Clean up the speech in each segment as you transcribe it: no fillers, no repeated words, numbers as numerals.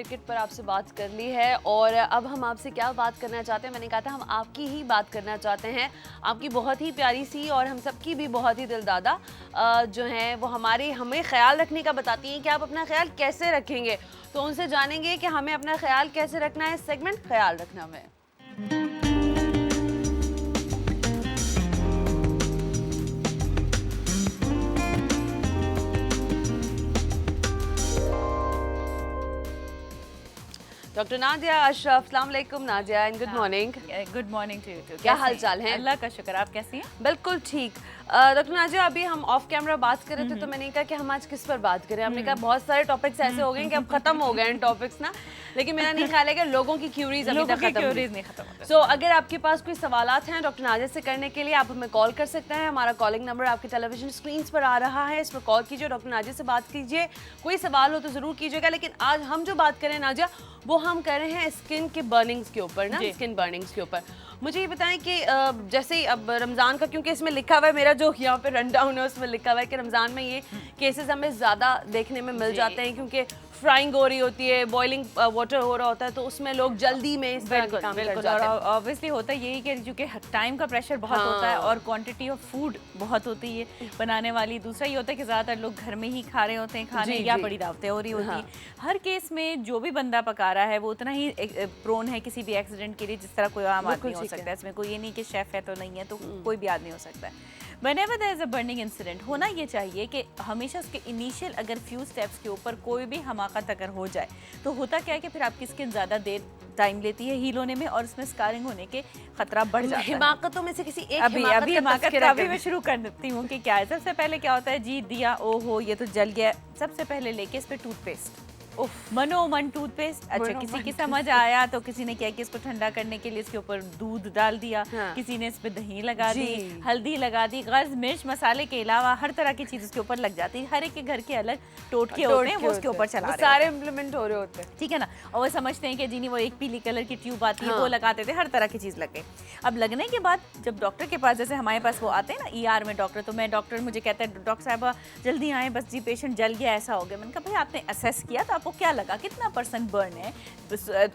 Cricket पर आपसे बात कर ली है और अब हम आपसे क्या बात करना चाहते हैं, मैंने कहा था हम आपकी ही बात करना चाहते हैं। आपकी बहुत ही प्यारी सी और हम सबकी भी बहुत ही दिलदादा जो हैं वो हमें ख्याल रखने का बताती हैं कि आप अपना ख्याल कैसे रखेंगे। तो उनसे जानेंगे कि हमें अपना ख्याल कैसे रखना है। सेगमेंट ख्याल रखना में डॉक्टर नादिया अशरफ, अस्सलाम वालेकुम Nadia and good morning. Good morning to you too. क्या हाल चाल है? अल्लाह का शुक्र, आप कैसी हैं? बिल्कुल ठीक। डॉक्टर नाजिया, अभी हम ऑफ कैमरा बात कर रहे थे तो मैंने कहा कि हम आज किस पर बात करें। हमने कहा बहुत सारे टॉपिक्स ऐसे हो गए कि अब खत्म हो गए हैं टॉपिक्स ना, लेकिन मेरा नहीं ख्याल है कि लोगों की क्यूरीज अभी तक खत्म नहीं खत्म। सो अगर आपके पास कोई सवालात हैं डॉक्टर नाजिया से करने के लिए, आप हमें कॉल कर सकते हैं। हमारा कॉलिंग नंबर आपके टेलीविजन स्क्रीन पर आ रहा है, इस पर कॉल कीजिए, डॉक्टर नाजिया से बात कीजिए। कोई सवाल हो तो जरूर कीजिएगा। लेकिन आज हम जो बात करें नाजिया, वो हम कर रहे हैं स्किन के बर्निंग्स के ऊपर ना, स्किन बर्निंग्स के ऊपर। मुझे ये बताएं कि जैसे अब रमज़ान का, क्योंकि इसमें लिखा हुआ है, मेरा जो यहाँ पे रन डाउन है उसमें लिखा हुआ है कि रमज़ान में ये केसेस हमें ज़्यादा देखने में मिल जाते हैं, क्योंकि फ्राइंग हो रही होती है, बॉइलिंग वाटर हो रहा होता है, तो उसमें लोग जल्दी में इस तरह के काम कर जाते हैं। और ऑब्वियसली होता है यही कि चूँकि टाइम का प्रेशर बहुत होता है और क्वांटिटी ऑफ फूड बहुत होती है बनाने वाली। दूसरा ये होता है कि ज़्यादातर लोग घर में ही खा रहे होते हैं खाने, या बड़ी दावतें हो रही होती हैं। हर केस में जो भी बंदा पका रहा है वो उतना ही प्रोन है किसी भी एक्सीडेंट के लिए जिस तरह कोई आम आदमी हो सकता है। इसमें कोई ये नहीं कि शेफ है तो नहीं है, तो कोई भी आदमी हो सकता है। Whenever there is a burning incident, होना ये चाहिए कि हमेशा उसके इनिशियल अगर फ्यू स्टेप्स के ऊपर कोई भी हमाकत अगर हो जाए तो होता क्या है कि फिर आपकी स्किन ज़्यादा देर टाइम लेती है हील होने में और उसमें स्कारिंग होने के खतरा बढ़ जाता है। हिमाकतों में से किसी एक अभी हिमाकत का भी मैं शुरू कर देती हूँ कि क्या है। सबसे पहले क्या होता है जी, दिया ओहो ये तो जल गया। सबसे पहले लेके इस पे टूथपेस्ट, मनोमन टूथपेस्ट। अच्छा, किसी की समझ आया तो किसी ने क्या कि इसको ठंडा करने के लिए इसके ऊपर दूध डाल दिया, किसी ने इस पे दही लगा दी, हल्दी लगा दी, गज मिर्च मसाले के अलावा हर तरह की चीज उसके ऊपर लग जाती है। हर एक के घर के अलग टोटके होते हैं, वो उसके ऊपर चला रहे सारे इम्प्लीमेंट हो रहे होते हैं, ठीक है ना। और वो समझते हैं कि जी नहीं, वो एक पीली कलर की ट्यूब आती है वो लगाते थे, हर तरह की चीज लग गई। अब लगने के बाद जब डॉक्टर के पास, जैसे हमारे पास वो आते हैं ना ER में डॉक्टर, तो मैं डॉक्टर मुझे कहता है डॉक्टर साहब जल्दी आए, बस जी पेशेंट जल गया, ऐसा हो गया। मैंने कहा भाई आपने असेस किया तो आपको क्या लगा, कितना % बर्न है,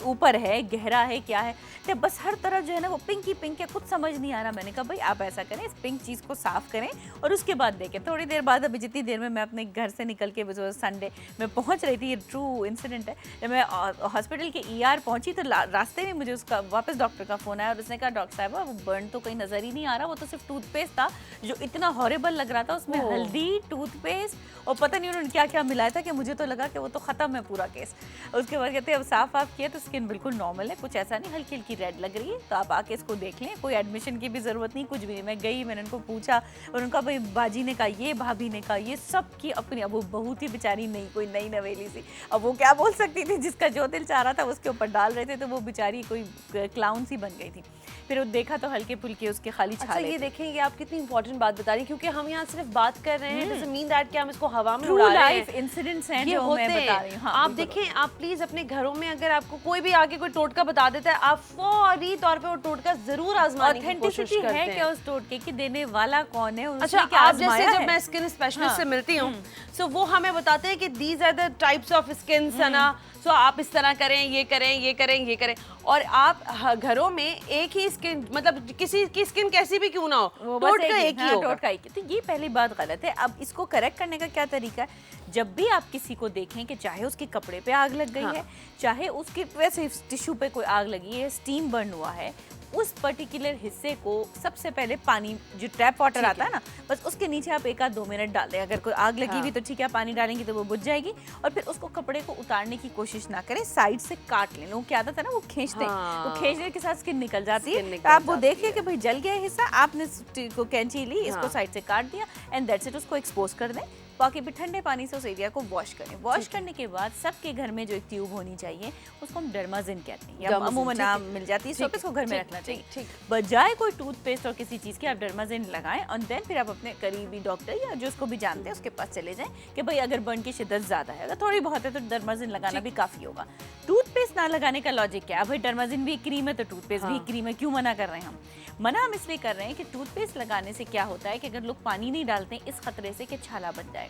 ऊपर है, गहरा है, क्या है? तो बस हर तरफ जो है ना वो पिंक ही पिंक है, कुछ समझ नहीं आ रहा। मैंने कहा भाई आप ऐसा करें, इस पिंक चीज़ को साफ करें और उसके बाद देखें। थोड़ी देर बाद, अभी जितनी देर में मैं अपने घर से निकल के संडे में पहुंच रही थी, ये ट्रू इंसिडेंट है, जब मैं हॉस्पिटल के ER पहुंची तो रास्ते में मुझे उसका वापस डॉक्टर का फ़ोन आया और उसने कहा डॉक्टर साहब वो बर्न तो कहीं नज़र ही नहीं आ रहा, वो तो सिर्फ टूथपेस्ट था जो इतना हॉरेबल लग रहा था। उसमें हल्दी, टूथपेस्ट और पता नहीं उन्होंने क्या क्या मिलाया था कि मुझे तो लगा कि वो तो ख़त्म है पूरा केस। उसके बाद कहते हैं अब साफ किया तो स्किन बिल्कुल नॉर्मल है, कुछ ऐसा नहीं, हल्की हल्की रेड लग रही है, तो आप आके इसको देख लें, कोई एडमिशन की भी ज़रूरत नहीं, कुछ भी नहीं। मैं गई, मैंने उनको पूछा और उनका भाई बाजी ने कहा ये, भाभी ने कहा ये, सब की अपनी। अब वो बहुत ही बेचारी नहीं, कोई नई नवेली सी, अब वो क्या बोल सकती थी, जिसका जो दिल चाह रहा था उसके ऊपर डाल रहे थे, तो वो बेचारी कोई क्लाउन सी बन गई थी। फिर वो देखा तो हल्के फुल्के उसके खाली छाले। अच्छा, ये देखेंगे आप कितनी इंपॉर्टेंट बात बता रही हैं, क्योंकि हम यहाँ सिर्फ बात कर रहे हैं, डजंट मीन दैट कि हम इसको हवा में उड़ा रहे हैं। इंसिडेंट्स हैं जो मैं बता रही हूँ। आप देखें, आप प्लीज अपने घरों में अगर आपको कोई भी आके कोई टोटका बता देता है, आप फौरी तौर पे वो टोटका जरूर आजमाने की कोशिश करते हैं। है क्या उस टोटके की, देने वाला कौन है? अच्छा, आप जैसे जब मैं स्किन स्पेशलिस्ट से मिलती हूँ, सो वो हमें बताते हैं कि these are the types of skin है ना, सो आप इस तरह करें, ये करें, ये करें, ये करें। और आप घरों में एक ही स्किन, मतलब किसी की स्किन कैसी भी क्यों ना हो, टोटका एक ही होगा। टोटका एक ही। तो ये पहली बात गलत है। अब इसको करेक्ट करने का क्या तरीका है? जब भी आप किसी को देखें कि चाहे उसके कपड़े पे आग लग गई है, चाहे उसके वैसे टिश्यू पे कोई आग लगी है, स्टीम बर्न हुआ है, उस पर्टिकुलर हिस्से को सबसे पहले पानी, जो टैप वाटर आता है ना, बस उसके नीचे आप 1-2 मिनट डाल दें। अगर कोई आग लगी हुई तो ठीक है, पानी डालेंगे तो वो बुझ जाएगी। और फिर उसको कपड़े को उतारने की कोशिश ना करें, साइड से काट लें। लोग क्या आता था ना, वो खींचते हैं, वो खींचने के साथ स्किन निकल जाती है। तो आप वो देखिए कि भाई जल गया हिस्सा, आपने कैंची ली, इसको साइड से काट दिया एंड दैट्स इट। उसको एक्सपोज कर दें, बाकी भी ठंडे पानी से उस एरिया को वॉश करें। वॉश करने के बाद सबके घर में जो एक ट्यूब होनी चाहिए उसको हम डर्माजिन कहते हैं, या अमूमन नाम मिल जाती है, इसको घर में रखना चाहिए। बजाय कोई टूथपेस्ट और किसी चीज़ के आप डर्माजिन लगाएं और देन फिर आप अपने करीबी डॉक्टर या जो उसको भी जानते हैं उसके पास चले जाएं कि भाई अगर बर्न की शिद्दत ज़्यादा है, अगर थोड़ी बहुत है तो डर्माजिन लगाना भी काफ़ी होगा। टूथपेस्ट ना लगाने का लॉजिक क्या है? भाई डर्माजिन भी क्रीम है तो टूथपेस्ट भी क्रीम है, क्यों मना कर रहे हैं हम? मना हम इसलिए कर रहे हैं कि टूथपेस्ट लगाने से क्या होता है कि अगर लोग पानी नहीं डालते हैं, इस खतरे से कि छाला बन जाएगा।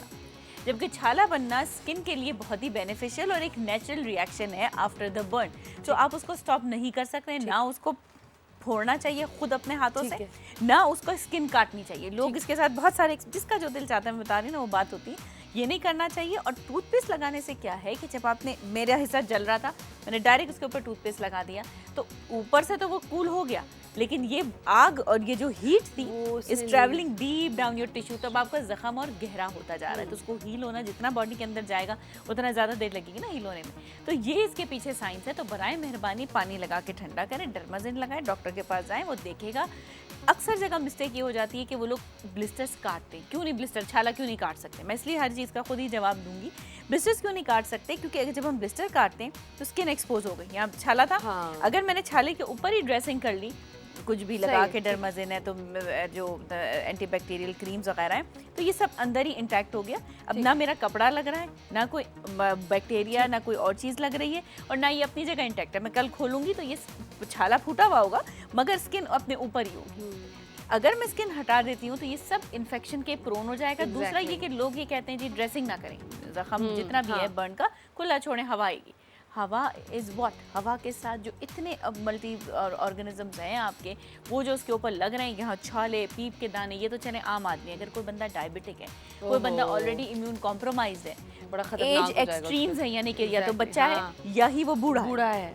जबकि छाला बनना स्किन के लिए बहुत ही बेनिफिशियल और एक नेचुरल रिएक्शन है आफ्टर द बर्न, तो आप उसको स्टॉप नहीं कर सकते, ना उसको फोड़ना चाहिए खुद अपने हाथों से, ना उसको स्किन काटनी चाहिए। लोग इसके साथ बहुत सारे, जिसका जो दिल चाहता है, मैं बता रही हूँ ना, वो बात होती है, ये नहीं करना चाहिए। और टूथपेस्ट लगाने से क्या है कि जब आपने, मेरा हिस्सा जल रहा था, मैंने डायरेक्ट उसके ऊपर टूथपेस्ट लगा दिया, तो ऊपर से तो वो कूल हो गया, लेकिन ये आग और ये जो हीट थी is travelling deep down your tissue, तब आपका जख्म और गहरा होता जा रहा है। तो उसको हील होना, जितना बॉडी के अंदर जाएगा उतना ज़्यादा देर लगेगी ना हील होने में। तो ये इसके पीछे साइंस है। तो बराए मेहरबानी पानी लगा के ठंडा करें, डर्माजिन लगाएं, डॉक्टर के पास जाएं, वो देखेगा। अक्सर जगह मिस्टेक ये हो जाती है कि वो लोग ब्लिस्टर्स काटते हैं। क्यों नहीं ब्लिस्टर, छाला क्यों नहीं काट सकते? मैं इसलिए हर चीज़ का खुद ही जवाब दूंगी। ब्लिस्टर्स क्यों नहीं काट सकते? क्योंकि अगर जब हम ब्लिस्टर काटते हैं तो स्किन एक्सपोज हो गई। यहाँ छाला था, अगर मैंने छाले के ऊपर ही ड्रेसिंग कर ली, कुछ भी लगा के, डर्माजिन है तो जो एंटीबैक्टीरियल क्रीम्स वगैरह हैं, तो ये सब अंदर ही इंटैक्ट हो गया। अब ना मेरा कपड़ा लग रहा है, ना कोई बैक्टीरिया, ना कोई और चीज़ लग रही है, और ना ये अपनी जगह इंटैक्ट है। मैं कल खोलूंगी तो ये छाला फूटा हुआ होगा, मगर स्किन अपने ऊपर ही होगी। अगर मैं स्किन हटा देती हूँ तो ये सब इन्फेक्शन के प्रोन हो जाएगा। दूसरा ये कि लोग ये कहते हैं जी ड्रेसिंग ना करें, जख्म जितना भी है बर्न का खुला छोड़ें, हवा आएगी। हवा इज़ व्हाट, हवा के साथ जो इतने मल्टी ऑर्गेनिजम्स हैं आपके, वो जो उसके ऊपर लग रहे हैं, यहाँ छाले, पीप के दाने, ये तो चले आम आदमी। अगर कोई बंदा डायबिटिक है, कोई बंदा ऑलरेडी इम्यून कॉम्प्रोमाइज है, बड़ा खतरनाक एज एक्सट्रीम्स है, यानी कि या तो बच्चा है या ही वो बूढ़ा है,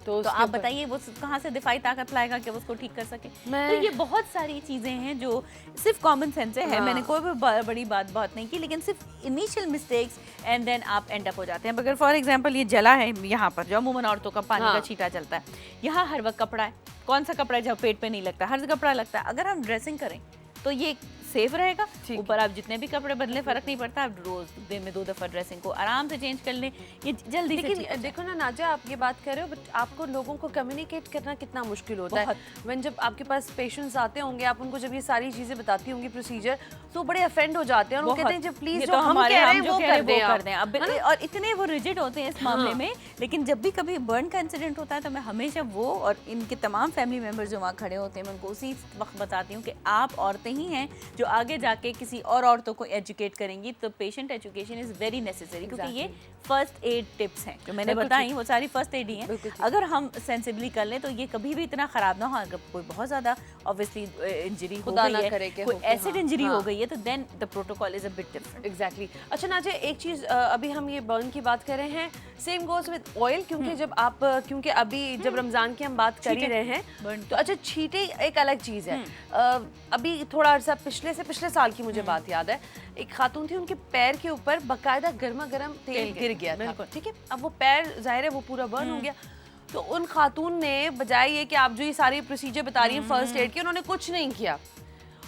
तो आप बताइए वो कहाँ से दिफाई ताकत लाएगा कि वो उसको ठीक कर सके? तो ये बहुत सारी चीज़ें हैं जो सिर्फ कॉमन सेंस है। मैंने कोई भी बड़ी बात नहीं की, लेकिन सिर्फ इनिशियल मिस्टेक्स एंड देन आप एंड अप हो जाते हैं। अगर फॉर एग्जांपल ये जला है यहाँ पर, जो अमूमन औरतों का पानी का छींटा चलता है, यहाँ हर वक्त कपड़ा है, कौन सा कपड़ा है जब पेट पे नहीं लगता? हर कपड़ा लगता है। अगर हम ड्रेसिंग करें तो ये सेफ रहेगा। ऊपर आप जितने भी कपड़े बदले फर्क नहीं पड़ता, आप रोज दिन में 2 दफा ड्रेसिंग को आराम से चेंज कर लें, ये जल्दी से। लेकिन देखो ना नाजा, आप ये बात कर रहे हो, बट आपको लोगों को कम्युनिकेट करना कितना मुश्किल होता है। व्हेन जब आपके पास पेशेंट्स आते होंगे, आप उनको जब ये सारी चीजें बताती होंगी प्रोसीजर, तो बड़े अफेंड हो जाते हैं और वो कहते हैं जब प्लीज जो हम कह रहे हैं वो कर दें। अब और इतने वो रिजिड होते हैं इस मामले में। लेकिन जब भी कभी बर्न का इंसिडेंट होता है तो मैं हमेशा वो और इनके तमाम फैमिली मेंबर्स जो वहाँ खड़े होते हैं, मैं उनको उसी वक्त बताती हूँ कि आप औरतें ही हैं जो आगे जाके किसी और औरतों को एजुकेट करेंगी। तो patient education is very necessary, क्योंकि ये फर्स्ट एड टिप्स हैं जो मैंने बताई, वो सारी फर्स्ट एड ही हैं। अगर हम सेंसिबली कर लें तो ये कभी भी इतना खराब ना हो। अगर कोई बहुत ज्यादा ऑब्वियसली इंजरी हो गई है, कोई एसिड इंजरी हो गई है, तो then the protocol is a bit different. Exactly. अच्छा नाजे, एक चीज, अभी हम ये बर्न की बात कर रहे हैं, सेम गोज विद ऑयल, क्योंकि जब आप, क्योंकि अभी जब रमजान की हम बात कर ही रहे हैं, तो अच्छा छींटे एक अलग चीज है। अभी थोड़ा अर्सा पिछले साल की मुझे बात याद है, एक खातून थी, उनके पैर के ऊपर बाकायदा गर्मा गर्म तेल गिर गया था, ठीक है। अब वो पैर जाहिर है वो पूरा बर्न हो गया, तो उन खातून ने बजाय ये कि आप जो ये सारी प्रोसीजर बता रही हैं फर्स्ट एड की, उन्होंने कुछ नहीं किया।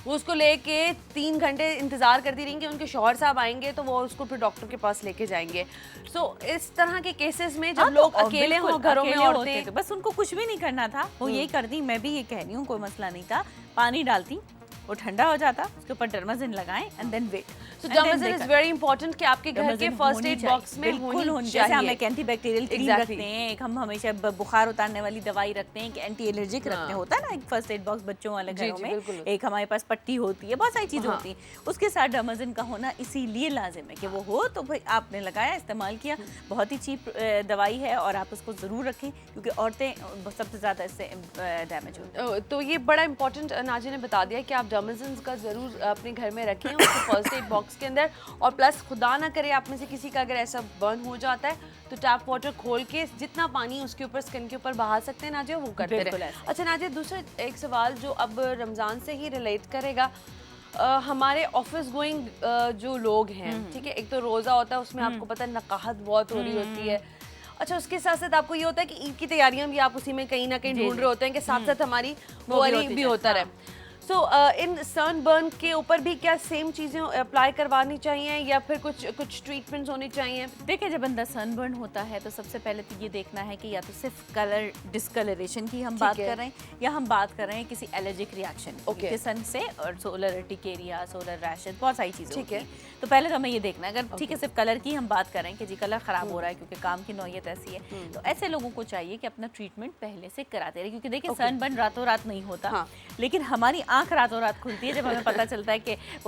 वो उसको लेके 3 घंटे इंतजार करती रही कि उनके शौहर साहब आएंगे तो वो उसको फिर डॉक्टर के पास लेके जाएंगे। सो इस तरह के केसेस में जब लोग अकेले हों घरों में, औरतें, तो बस उनको कुछ भी नहीं करना था, वो यही करती। मैं भी ये कह रही हूँ, कोई मसला नहीं था, पानी डालती, वो ठंडा हो जाता, उसके ऊपर डर्माजिन लगाएं and then wait. So Dermazin is very important कि आपके घर के फर्स्ट एड बॉक्स में होनी चाहिए। जैसे हम एक एंटीबैक्टीरियल क्रीम रखते हैं, एक हम हमेशा बुखार उतारने वाली दवाई रखते हैं, एक एंटी एलर्जिक रखते हैं, होता है ना एक फर्स्ट एड बॉक्स बच्चों वाले घरों में, एक हमारे पास पट्टी होती है, बहुत सारी चीजें होती हैं, उसके साथ डर्माजिन का होना इसीलिए लाजिम है कि वो हो। तो भाई आपने लगाया, इस्तेमाल किया, बहुत ही चीप दवाई है और आप उसको जरूर रखें, क्योंकि औरतें सबसे ज्यादा इससे डैमेज होती हैं। तो ये बड़ा इंपॉर्टेंट नाजी ने बता दिया कि आप डर्माजिन का जरूर अपने घर में रखें उसको फर्स्ट एड बॉक्स के अंदर। और प्लस खुदा ना करे आप में से किसी का अगर ऐसा बर्न हो जाता है तो टैप वाटर खोल के जितना पानी उसके ऊपर, स्किन के ऊपर बहा सकते हैं नाजिया, वो करते रहे। अच्छा नाजिया, दूसरा एक सवाल जो अब रमज़ान से ही रिलेट करेगा, हमारे ऑफिस गोइंग जो लोग हैं, ठीक है, एक तो रोज़ा होता है, उसमें आपको पता है नकाहत बहुत हो रही होती है। अच्छा, उसके साथ साथ आपको ये होता है कि ईद की तैयारियां भी आप उसी में कहीं ना कहीं ढूंढ रहे होते हैं कि साथ साथ हमारी वो वाली भी होता रहे। सो इन सनबर्न के ऊपर भी क्या सेम चीज़ें अप्लाई करवानी चाहिए या फिर कुछ ट्रीटमेंट्स होनी चाहिए? देखिए, जब बंदा सनबर्न होता है तो सबसे पहले तो ये देखना है कि या तो सिर्फ कलर डिस्कलरेशन की हम बात कर रहे हैं या हम बात कर रहे हैं किसी एलर्जिक रिएक्शन के सन से, और सोलर अर्टिकेरिया, सोलर रैशेस, बहुत सारी चीज़ें, ठीक है। तो पहले तो हमें ये देखना है, अगर ठीक है सिर्फ कलर की हम बात करें कि जी कलर ख़राब हो रहा है क्योंकि काम की नौयत ऐसी है, तो ऐसे लोगों को चाहिए कि अपना ट्रीटमेंट पहले से कराते रहे, क्योंकि देखिए सनबर्न रातों रात नहीं होता, लेकिन हमारी आँख रातों रात खुलती है जब हमें पता चलता है कि